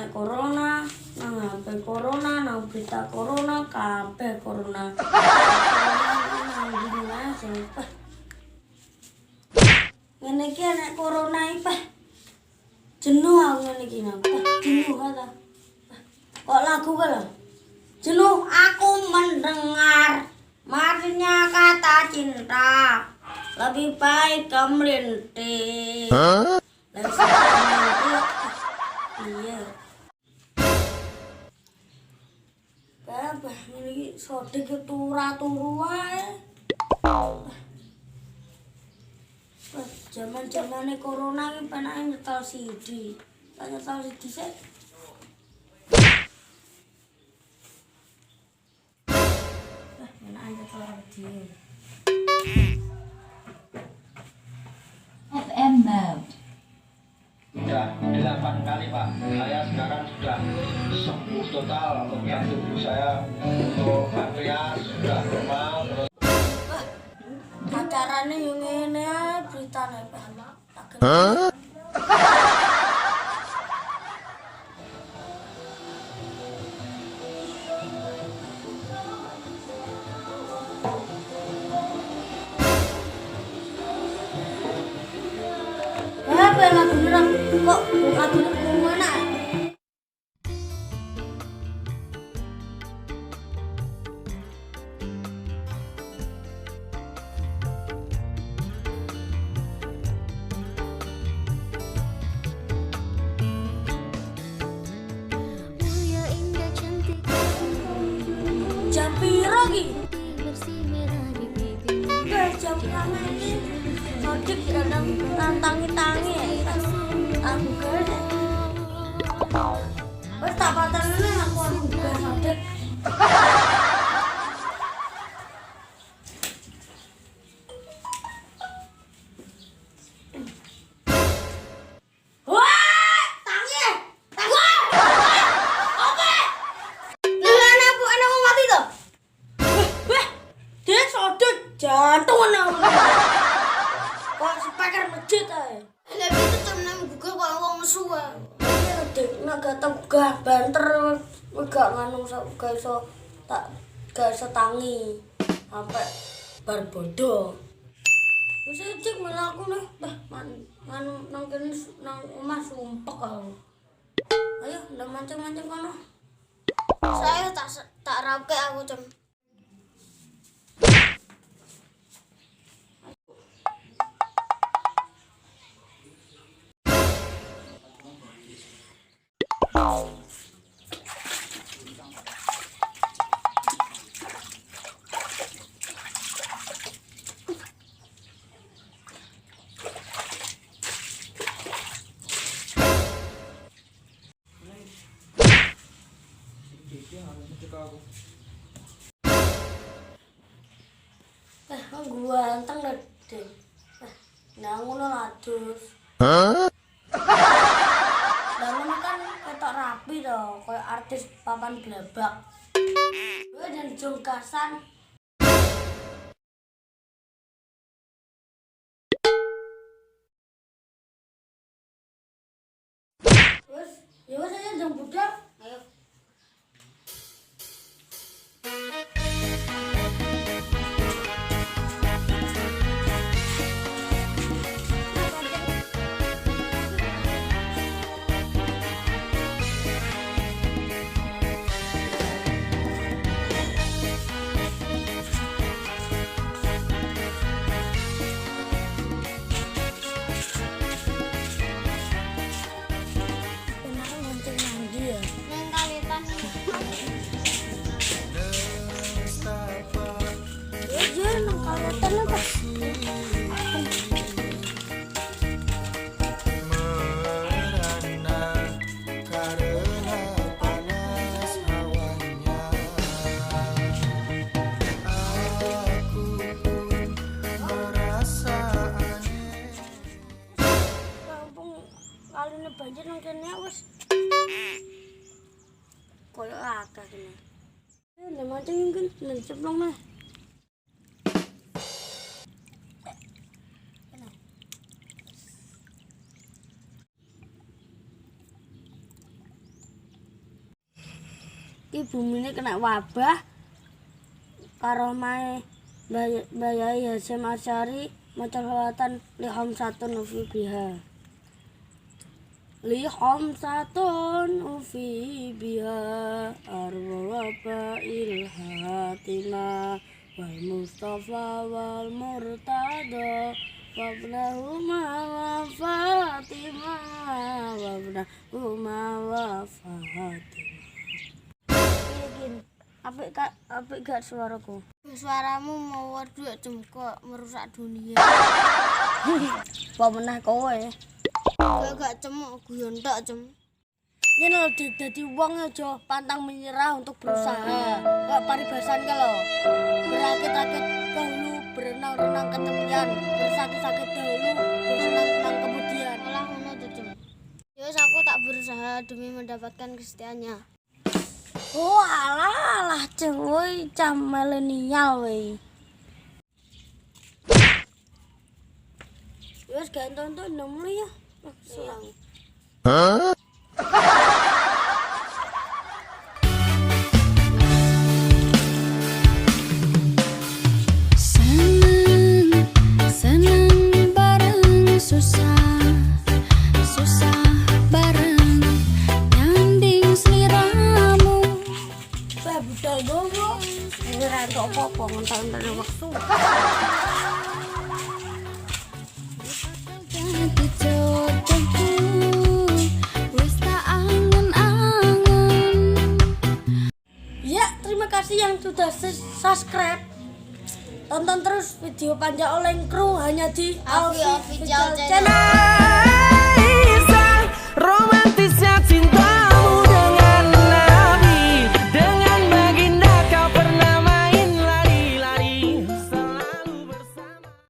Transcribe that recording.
nek corona, nang HP corona, nang berita corona, kabeh corona. Nang dina sumpah. Ngene iki nek corona iki jenuh aku ngene iki nang. Jenuh ta. Kok lagu ka lho? Jenuh aku mendengar marinya kata cinta. Lebih baik kau merintih. Iya. Apa ini sodik turu wae. Zaman-zamane corona iki penake nyetel CD. Tak nyetel CD sik. Penake nyetel radio. FM mode. Sudah 8 kali Pak, saya sekarang sudah sembuh total. Organ tubuh saya untuk pankreas sudah normal. Terus Acarane yo ngene ae beritane Pak. Apa lagu nerang kok lagu mana? Mulia indah cantik Jam piro ki? bersih merah di pipimu. Jam kamu ini sodik tangi-tangi aku gede. Wes tak patenane aku gak sodik. Wah, tangi. Tangi. Oke. Dengan aku enak mati tuh. Weh, dia sodik jantung enak. Kok speaker masjid ae. Lah itu temen Google kalau wong nesu wae. Iya, Dik, nek gak tegah banter gak nganu gak iso gak iso tangi sampai bar bodoh. Wis cek melaku nih, nganu nang kene nang omah sumpek aku. Ayo, ndak mancing-mancing kono. Saya tak rapi aku jam. Gua anteng dah, Dik. Nah, ngono ladus. Lah ngono kan ketok rapi to, koyo artis papan blabak. Kowe dan jongkasan. Wes, ya wes aja jong budak. Ayo. Kenapa mancing mandi ya? Nang kawitan Ya, nang kawetan apa? Kampung kaline banjir nang kene wis koyo akeh kene. Nek mancing mungkin nek ceplong mah. iki bumine kena wabah karo mae Bayai Hasyim Asy'ari maca selawatan lihom satun ufi biha. Lihom satun ufi biha arwa ilhatina wal Mustafa wal Murtada wabnahuma wa Fatimah wabnahuma wa Fatimah. Apik gak suaraku? Suaramu mau duit Jem kok merusak dunia. Apa meneh kowe? Gak cemuk guyon tok Jem. Ini lho dadi wong aja pantang menyerah untuk berusaha. Kok paribasan ke lho. Berakit-rakit dahulu, berenang-renang ketepian, bersakit-sakit dahulu, bersenang-senang kemudian. Malah ngono to Jem. Ya wis aku tak berusaha demi mendapatkan kesetiaannya. Oh alah cuy, cah milenial wey. Wes gak tonton nomor ya. Selang. Seneng bareng susah bareng nyanding seliramu. Budal gowo. Ora entuk apa-apa ngentek-entek waktu. Jadi jodohku wis tak angen-angen. Ya, terima kasih yang sudah subscribe. Tonton terus video panjang Oleng Kru hanya di Alfi Official Channel. Channel.